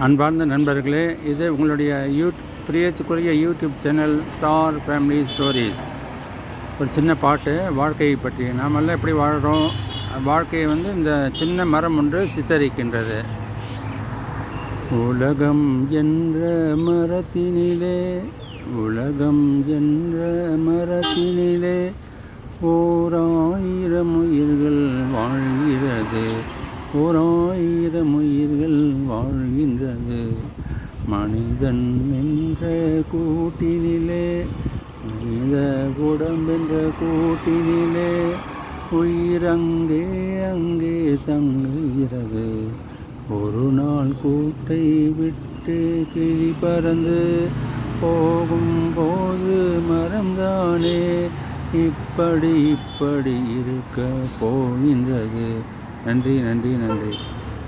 அன்பார்ந்த நண்பர்களே, இது உங்களுடைய பிரியத்துக்குரிய YouTube channel star family stories. ஒரு சின்ன பாட்டு வாழ்க்கையை பற்றி. நாமெல்லாம் எப்படி வாழ்கிறோம், வாழ்க்கையை இந்த சின்ன மரம் ஒன்று சித்தரிக்கின்றது. உலகம் என்ற மரத்தினிலே, உலகம் என்ற மரத்தினிலே ஓராயிரம் உயிர்கள் வாழ்கிறது, ஓராயிரம் உயிர்கள் வாழ்கின்றது. மனிதன் என்ற கூட்டினிலே, மனித உடம்பென்ற கூட்டினிலே உயிர் அங்கே அங்கே தங்குகிறது. ஒரு நாள் கூட்டை விட்டு கிளி பறந்து போகும்போது மரம்தானே இப்படி இப்படி இருக்க போகின்றது. நன்றி நன்றி நன்றி.